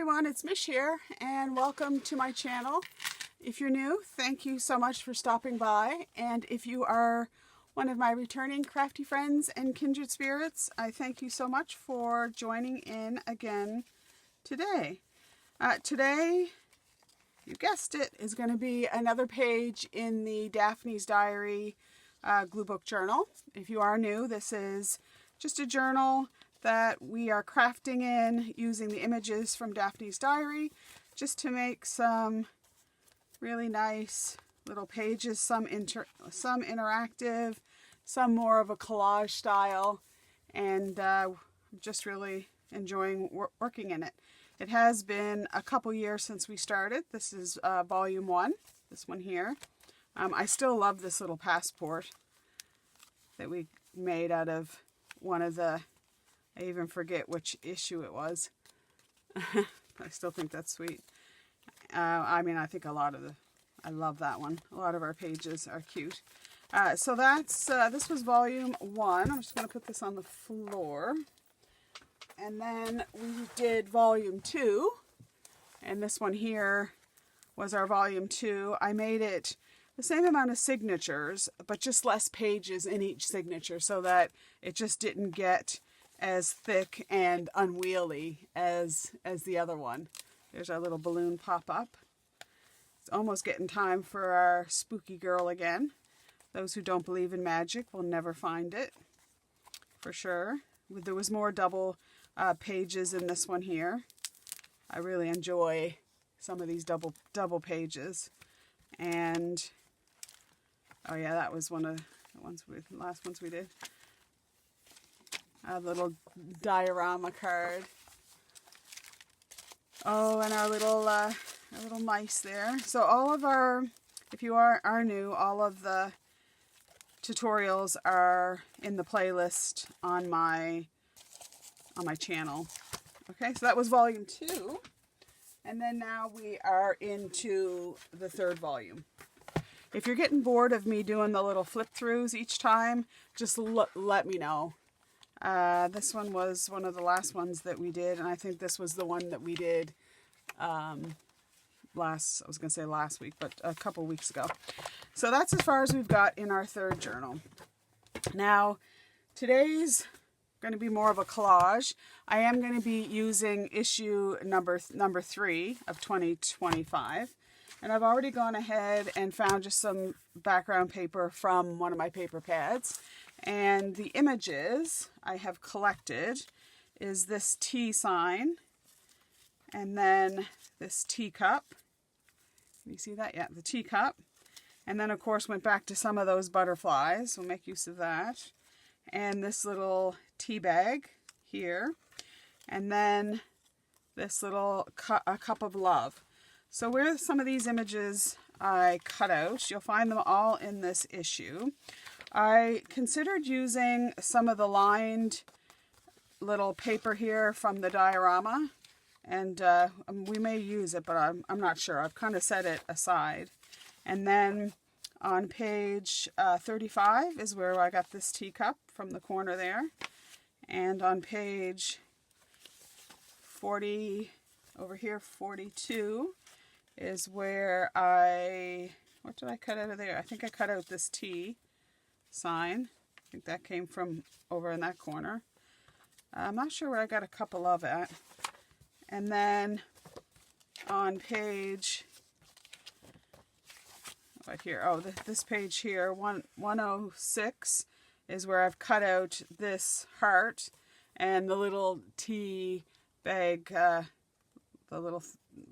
everyone, it's Mish here and welcome to my channel. If you're new, thank you so much for stopping by, and if you are one of my returning crafty friends and kindred spirits, I thank you so much for joining in again today. Today, you guessed it, is going to be another page in the Daphne's Diary Gluebook journal. If you are new, this is just a journal that we are crafting in using the images from Daphne's Diary just to make some really nice little pages, some interactive, some more of a collage style, and I'm just really enjoying working in it. It has been a couple years since we started. This is volume 1, this one here. I still love this little passport that we made out of one of the, I even forget which issue it was. I still think that's sweet. I mean, I think I love that one. A lot of our pages are cute. So that's, this was volume 1. I'm just going to put this on the floor. And then we did volume 2. And this one here was our volume 2. I made it the same amount of signatures, but just less pages in each signature so that it just didn't get as thick and unwieldy as the other one. There's our little balloon pop-up. It's almost getting time for our spooky girl again. Those who don't believe in magic will never find it, for sure. There was more double pages in this one here. I really enjoy some of these double pages. And oh yeah, that was one of the last ones we did. A little diorama card. Oh, and our little mice there. So all of our, if you are new, all of the tutorials are in the playlist on my channel. Okay, so that was volume 2. And then now we are into the 3rd volume. If you're getting bored of me doing the little flip throughs each time, just let me know. This one was one of the last ones that we did, and I think this was the one that we did I was going to say last week, but a couple weeks ago. So that's as far as we've got in our 3rd journal. Now, today's going to be more of a collage. I am going to be using issue number 3 of 2025. And I've already gone ahead and found just some background paper from one of my paper pads. And the images I have collected is this T sign, and then this teacup. Can you see that? Yeah, the teacup. And then, of course, went back to some of those butterflies. We'll make use of that. And this little tea bag here. And then this little a cup of love. So where some of these images I cut out, you'll find them all in this issue. I considered using some of the lined little paper here from the diorama, and we may use it, but I'm not sure. I've kind of set it aside. And then on page 35 is where I got this teacup from the corner there. And on page 40, over here, 42, is where what did I cut out of there? I think I cut out this T sign. I think that came from over in that corner. I'm not sure where I got a couple of it. And then on page, right here, oh, this page here, 106, is where I've cut out this heart and the little tea bag, the little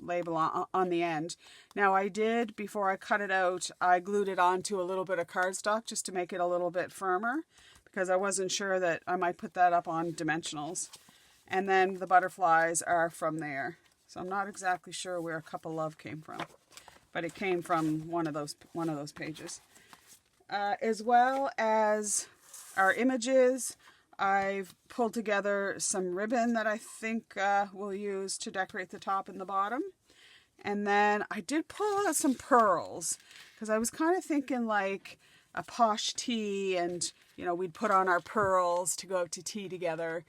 label on the end. Now I did, before I cut it out, I glued it onto a little bit of cardstock just to make it a little bit firmer, because I wasn't sure that I might put that up on dimensionals. And then the butterflies are from there. So I'm not exactly sure where a cup of love came from, but it came from one of those pages. As well as our images, I've pulled together some ribbon that I think we'll use to decorate the top and the bottom. And then I did pull out some pearls, because I was kind of thinking like a posh tea, and you know, we'd put on our pearls to go out to tea together.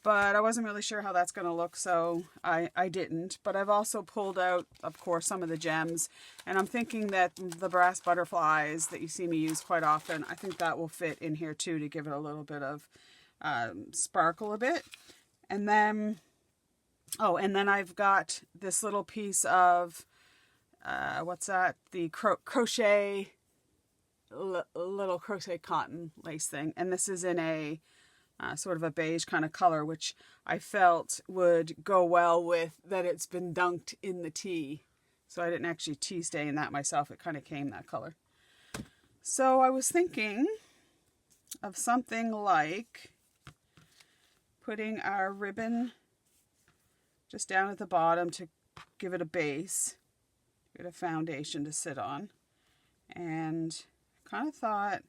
but I wasn't really sure how that's going to look, so I didn't. But I've also pulled out, of course, some of the gems, and I'm thinking that the brass butterflies that you see me use quite often, I think that will fit in here too to give it a little bit of sparkle a bit. And then, oh, and then I've got this little piece of, what's that? The crochet, little crochet cotton lace thing. And this is in a sort of a beige kind of color, which I felt would go well with that it's been dunked in the tea. So I didn't actually tea stain that myself. It kind of came that color. So I was thinking of something like putting our ribbon just down at the bottom to give it a base, give it a foundation to sit on. And kind of thought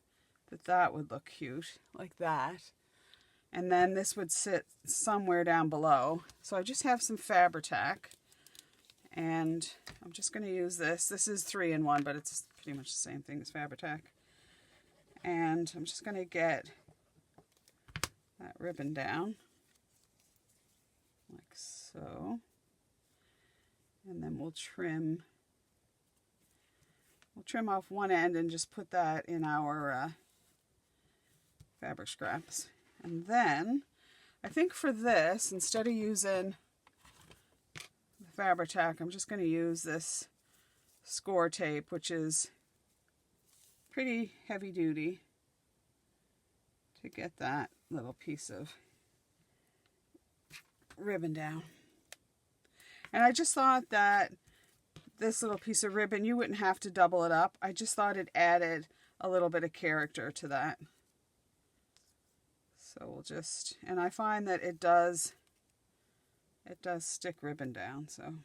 that that would look cute, like that. And then this would sit somewhere down below. So I just have some Fabri-Tac, and I'm just going to use this. This is 3-in-1, but it's pretty much the same thing as Fabri-Tac. And I'm just going to get that ribbon down, like so. And then we'll trim off one end and just put that in our fabric scraps. And then, I think for this, instead of using the Fabri-Tac, I'm just going to use this score tape, which is pretty heavy duty, to get that little piece of ribbon down. And I just thought that this little piece of ribbon, you wouldn't have to double it up. I just thought it added a little bit of character to that. So we'll just, and I find that it does stick ribbon down. So, and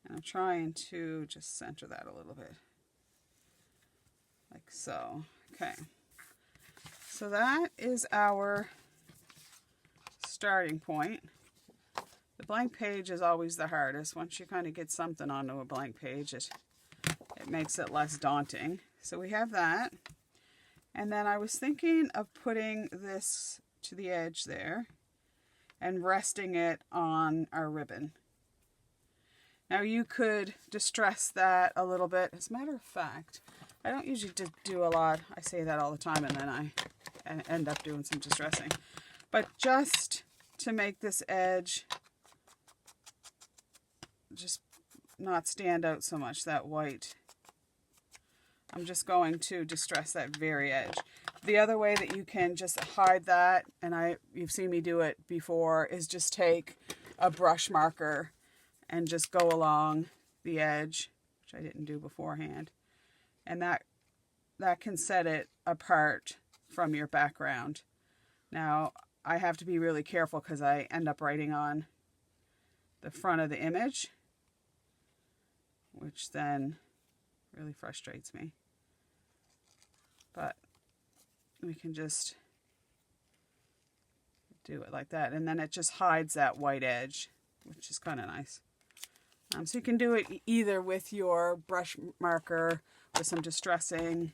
I'm trying to just center that a little bit, like so. Okay, so that is our starting point. The blank page is always the hardest. Once you kind of get something onto a blank page, it makes it less daunting. So we have that. And then I was thinking of putting this to the edge there and resting it on our ribbon. Now you could distress that a little bit. As a matter of fact, I don't usually do a lot. I say that all the time and then I end up doing some distressing. But just to make this edge just not stand out so much, that white, I'm just going to distress that very edge. The other way that you can just hide that, and you've seen me do it before, is just take a brush marker and just go along the edge, which I didn't do beforehand. And that can set it apart from your background. Now, I have to be really careful because I end up writing on the front of the image, which then really frustrates me. But we can just do it like that, and then it just hides that white edge, which is kind of nice. So you can do it either with your brush marker, with some distressing,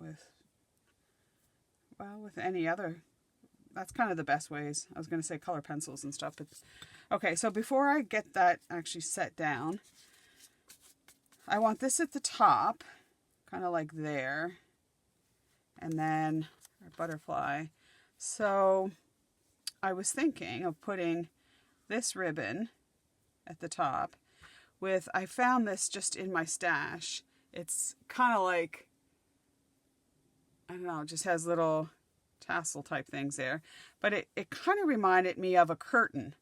with any other. That's kind of the best ways. I was going to say color pencils and stuff, but okay. So before I get that actually set down, I want this at the top, kind of like there, and then our butterfly. So I was thinking of putting this ribbon at the top with, I found this just in my stash. It's kind of like, I don't know, it just has little tassel type things there, but it kind of reminded me of a curtain.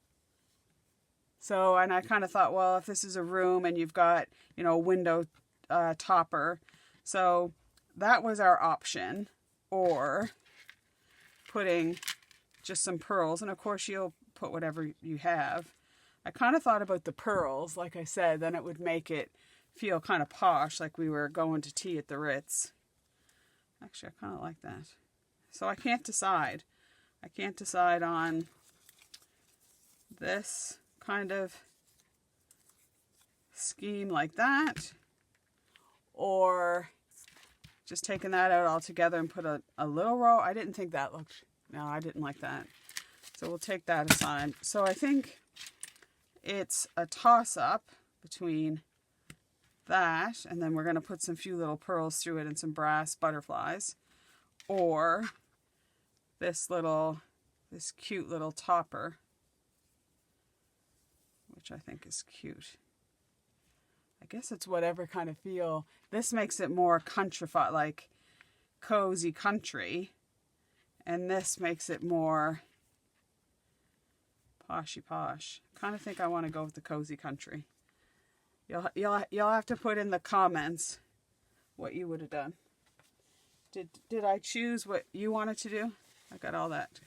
So, and I kind of thought, well, if this is a room and you've got, a window topper, so that was our option, or putting just some pearls, and of course you'll put whatever you have. I kind of thought about the pearls, like I said, then it would make it feel kind of posh, like we were going to tea at the Ritz. Actually, I kind of like that. So I can't decide. I can't decide on this kind of scheme like that, or just taking that out all together and put a little row. I didn't think that looked, no, I didn't like that. So we'll take that aside. So I think it's a toss-up between that, and then we're going to put some few little pearls through it and some brass butterflies, or this cute little topper, which I think is cute. I guess it's whatever kind of feel. This makes it more countrified, like cozy country, and this makes it more poshy posh. Kind of think I want to go with the cozy country. You'll have to put in the comments what you would have done. Did I choose what you wanted to do? I got all that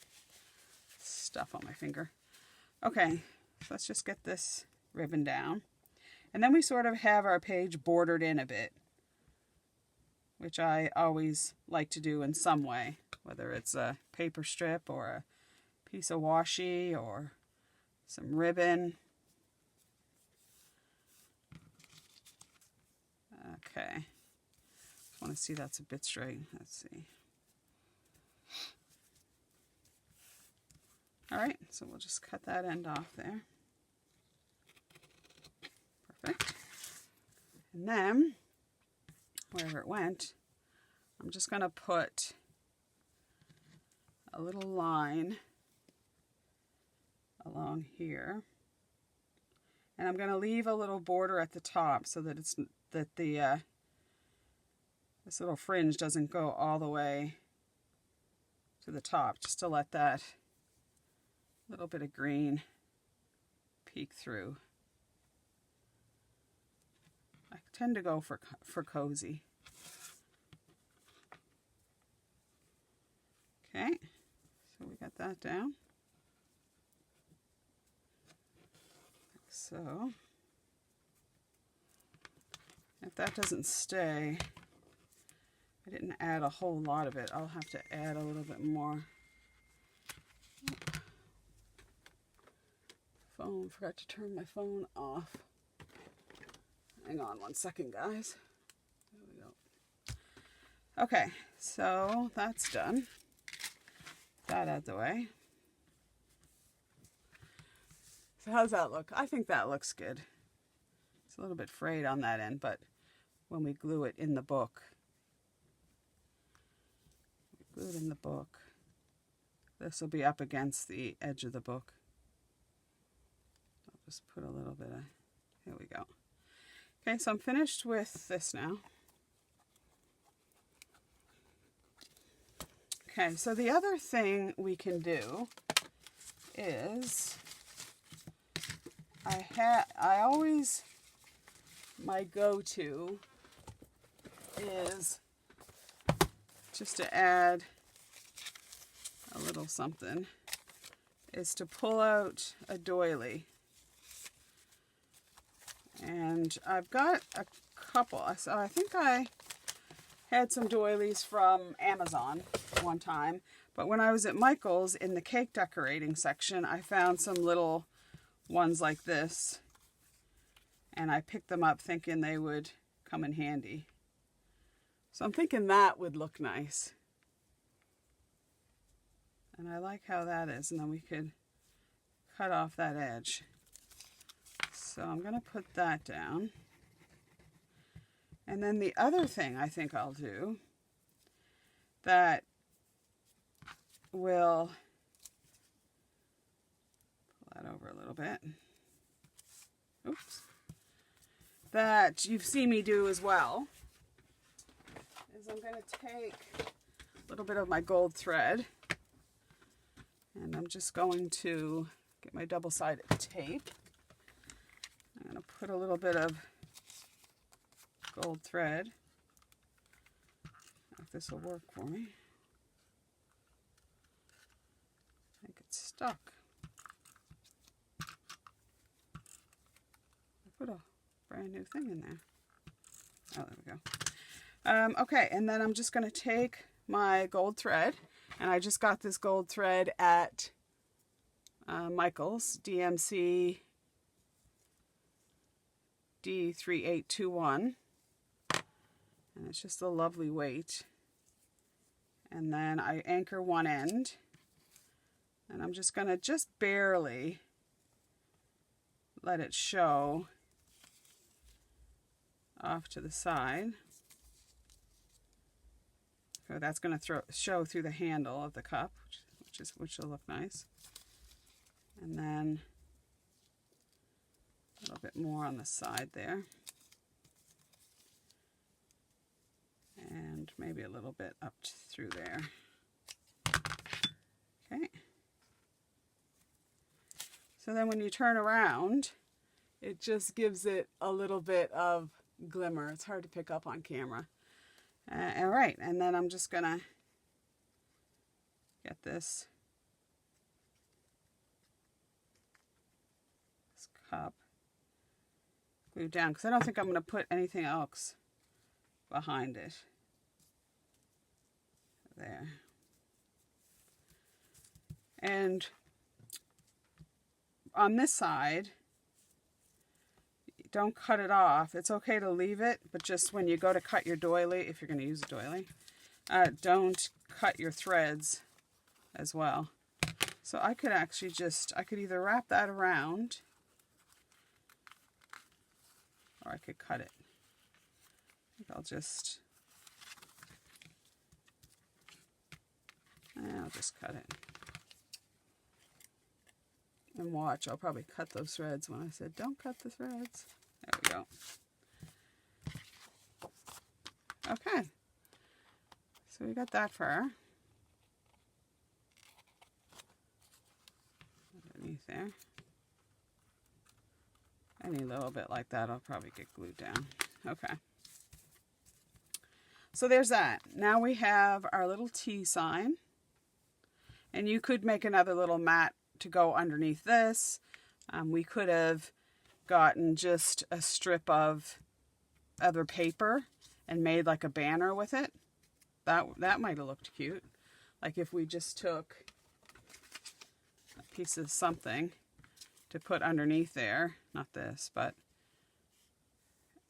stuff on my finger. Okay, so let's just get this ribbon down. And then we sort of have our page bordered in a bit, which I always like to do in some way, whether it's a paper strip or a piece of washi or some ribbon. Okay, just want to see that's a bit straight. Let's see. All right, so we'll just cut that end off there. Perfect. And then, wherever it went, I'm just going to put a little line along here. And I'm going to leave a little border at the top so that this little fringe doesn't go all the way to the top, just to let that little bit of green peek through. I tend to go for cozy. Okay, so we got that down. So, if that doesn't stay, I didn't add a whole lot of it. I'll have to add a little bit more. Forgot to turn my phone off. Hang on one second, guys. There we go. Okay, so that's done. That out of the way. So how's that look? I think that looks good. It's a little bit frayed on that end, but when we glue it in the book, this will be up against the edge of the book. I'll just put a little bit of, here we go. Okay, so I'm finished with this now. Okay, so the other thing we can do is, my go-to is just to add a little something, is to pull out a doily. And I've got a couple. So I think I had some doilies from Amazon one time. But when I was at Michael's in the cake decorating section, I found some little ones like this. And I picked them up thinking they would come in handy. So I'm thinking that would look nice. And I like how that is. And then we could cut off that edge. So I'm going to put that down. And then the other thing I think I'll do that will pull that over a little bit. Oops. That you've seen me do as well is I'm going to take a little bit of my gold thread, and I'm just going to get my double-sided tape. I'm going to put a little bit of gold thread. If this will work for me. I think it's stuck. I put a brand new thing in there. Oh, there we go. Okay, and then I'm just going to take my gold thread, and I just got this gold thread at Michael's, DMC D3821. And it's just a lovely weight. And then I anchor one end. And I'm just going to just barely let it show off to the side. So that's going to show through the handle of the cup, which will look nice. And then a little bit more on the side there. And maybe a little bit up through there. Okay. So then when you turn around, it just gives it a little bit of glimmer. It's hard to pick up on camera. All right, and then I'm just gonna get this cup glued down, because I don't think I'm gonna put anything else behind it. There. And on this side, don't cut it off. It's okay to leave it, but just when you go to cut your doily, if you're going to use a doily, don't cut your threads as well. So I could actually I could either wrap that around, or I could cut it. I think I'll just cut it. And watch, I'll probably cut those threads when I said don't cut the threads. There we go. Okay. So we got that fur. Underneath there. Any little bit like that, I'll probably get glued down. Okay. So there's that. Now we have our little T sign. And you could make another little mat to go underneath this. We could have gotten just a strip of other paper and made like a banner with it. That might have looked cute. Like if we just took a piece of something to put underneath there, not this, but,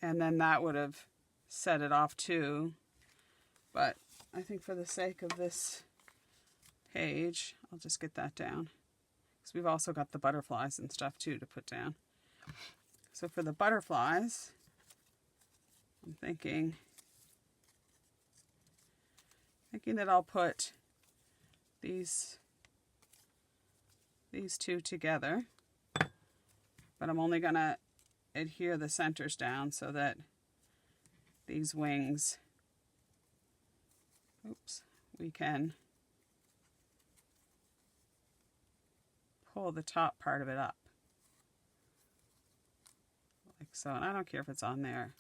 and then that would have set it off too. But I think for the sake of this page, I'll just get that down. Because we've also got the butterflies and stuff too to put down. So for the butterflies, I'm thinking that I'll put these two together, but I'm only going to adhere the centers down so that these wings, we can pull the top part of it up. Like so. And I don't care if it's on there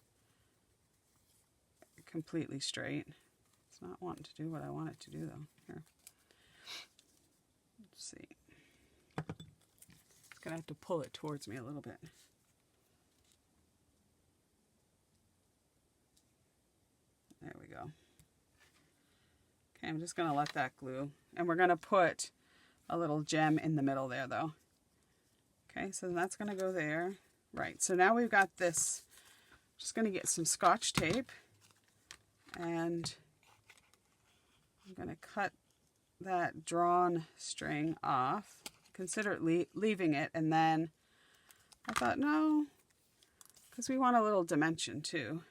completely straight. It's not wanting to do what I want it to do though. Here. Let's see. It's going to have to pull it towards me a little bit. There we go. Okay, I'm just going to let that glue. And we're going to put a little gem in the middle there though. Okay, so that's going to go there. Right, so now we've got this. Just going to get some Scotch tape. And I'm going to cut that drawn string off. Consider leaving it, and then I thought, no, because we want a little dimension too.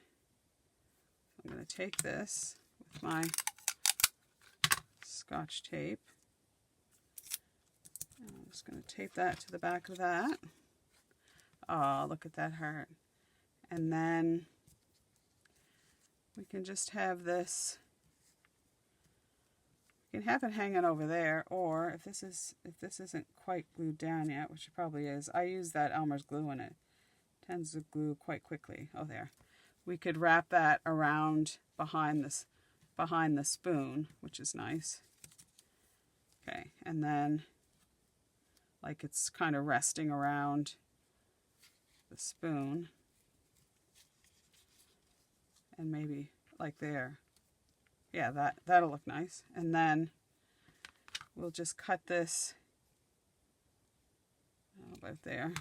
I'm going to take this with my Scotch tape. And I'm just going to tape that to the back of that. Oh, look at that heart. And then we can just have this. You can have it hanging over there, or if this isn't quite glued down yet, which it probably is, I use that Elmer's glue and it tends to glue quite quickly. Oh, there. We could wrap that around behind the spoon, which is nice. Okay, and then like it's kind of resting around the spoon, and maybe like there. Yeah, that'll look nice. And then we'll just cut this about there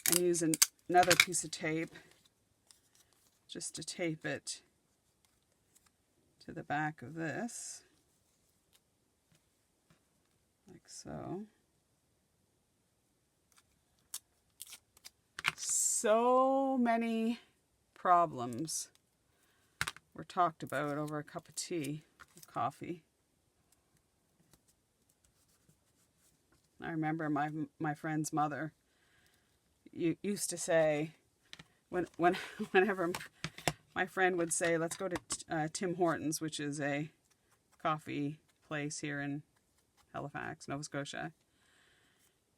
and use another piece of tape just to tape it to the back of this, like so. So many problems were talked about over a cup of tea or coffee. I remember my friend's mother used to say, whenever my friend would say, let's go to Tim Hortons, which is a coffee place here in Halifax, Nova Scotia.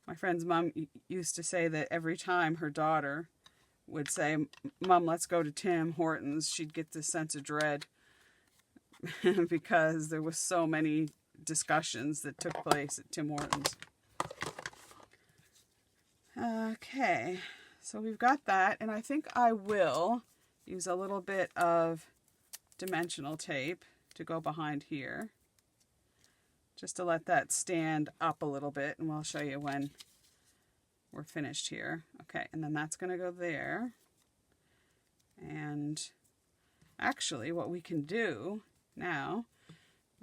My friend's mom used to say that every time her daughter would say, Mom, let's go to Tim Hortons, she'd get this sense of dread because there was so many discussions that took place at Tim Hortons. Okay, so we've got that, and I think I will use a little bit of dimensional tape to go behind here, just to let that stand up a little bit, and I'll show you when we're finished here. Okay, and then that's going to go there. And actually what we can do now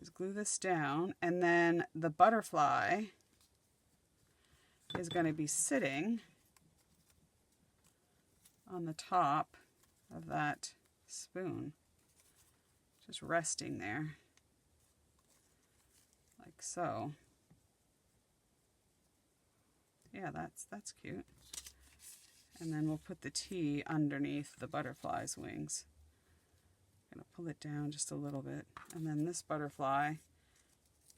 is glue this down, and then the butterfly is going to be sitting on the top of that spoon, just resting there, like so. Yeah, that's cute. And then we'll put the tea underneath the butterfly's wings. I'm gonna pull it down just a little bit, and then this butterfly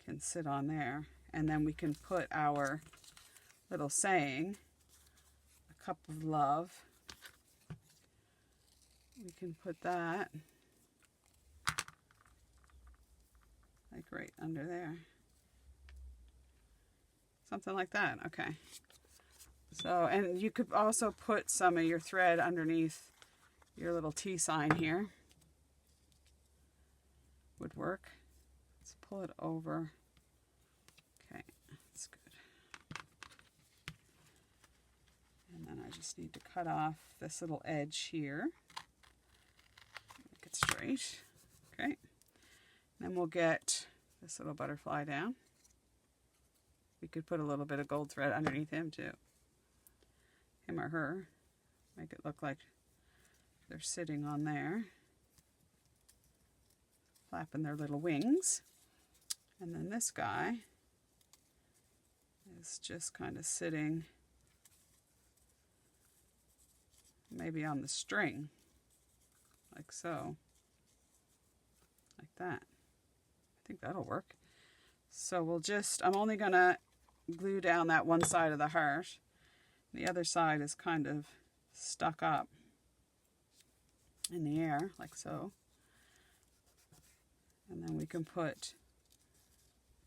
can sit on there, and then we can put our little saying, a cup of love. We can put that like right under there. Something like that. Okay. So, and you could also put some of your thread underneath your little tea sign here. Would work. Let's pull it over. Okay, that's good. And then I just need to cut off this little edge here. Make it straight. Okay. Then we'll get this little butterfly down. We could put a little bit of gold thread underneath him too. Him or her. Make it look like they're sitting on there, flapping their little wings. And then this guy is just kind of sitting maybe on the string, like so, like that. I think that'll work. So we'll just, I'm only gonna glue down that one side of the heart. The other side is kind of stuck up in the air, like so. And then we can put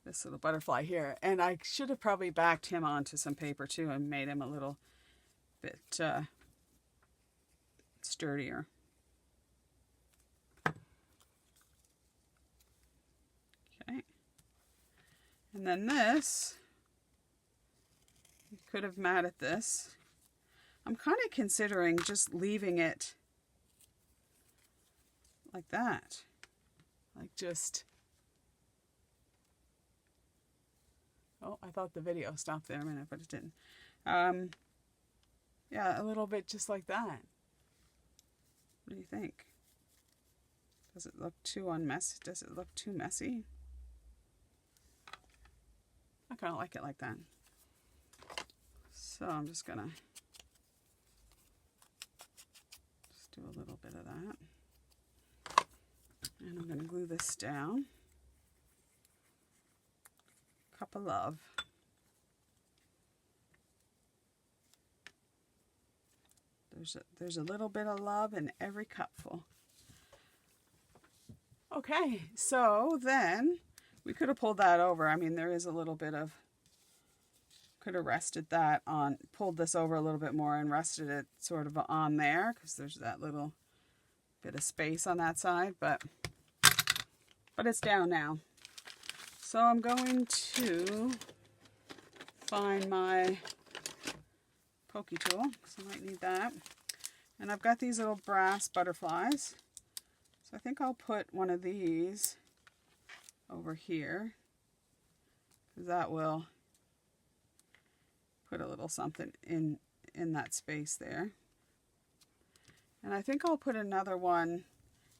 this little butterfly here. And I should have probably backed him onto some paper too and made him a little bit sturdier. Okay. And then this, you could have matted this. I'm kind of considering just leaving it like that. Like just, oh, I thought the video stopped there a minute, but it didn't. Yeah, a little bit just like that. What do you think? Does it look too unmessy? Does it look too messy? I kind of like it like that. So I'm just gonna do a little bit of that. And I'm going to glue this down. Cup of love. There's a little bit of love in every cupful. Okay, so then we could have pulled that over. I mean, there is a little bit of, could have rested that on, pulled this over a little bit more and rested it sort of on there, because there's that little bit of space on that side, but it's down now. So I'm going to find my pokey tool, because I might need that. And I've got these little brass butterflies. So I think I'll put one of these over here, because that will put a little something in that space there. And I think I'll put another one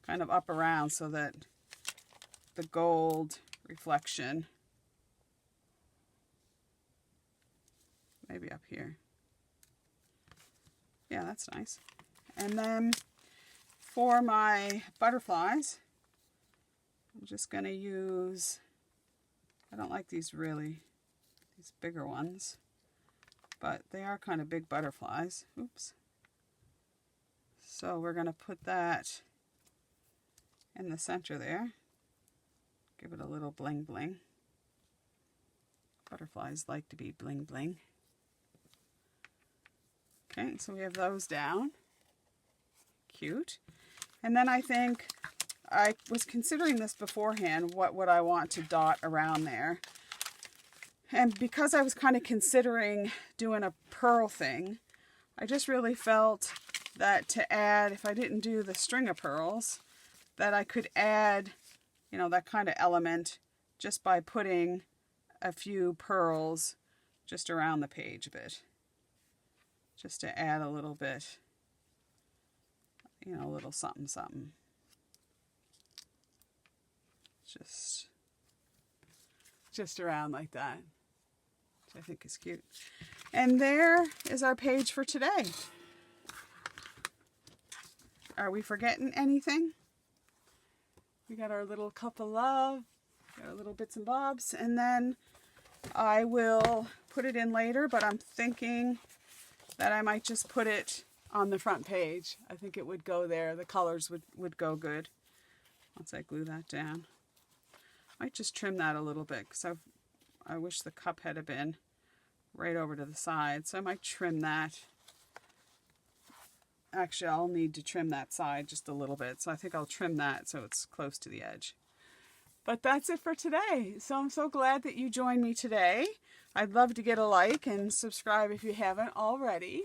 kind of up around so that the gold reflection, maybe up here. Yeah, that's nice. And then for my butterflies, I'm just going to use, I don't like these bigger ones, but they are kind of big butterflies. Oops. So we're going to put that in the center there. Give it a little bling bling. Butterflies like to be bling bling. Okay, so we have those down. Cute. And then I think I was considering this beforehand, what would I want to dot around there. And because I was kind of considering doing a pearl thing, I just really felt that to add, if I didn't do the string of pearls, that I could add, you know, that kind of element just by putting a few pearls just around the page a bit. Just to add a little bit, you know, a little something something. Just around like that, which I think is cute. And there is our page for today. Are we forgetting anything? We got our little cup of love, got our little bits and bobs, and then I will put it in later, but I'm thinking that I might just put it on the front page. I think it would go there. The colors would go good once I glue that down. Might just trim that a little bit, because I wish the cup had been right over to the side, so I might trim that. Actually, I'll need to trim that side just a little bit, so I think I'll trim that so it's close to the edge. But that's it for today. So I'm so glad that you joined me today. I'd love to get a like and subscribe if you haven't already.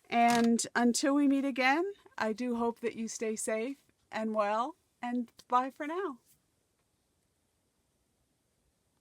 And until we meet again, I do hope that you stay safe and well, and bye for now.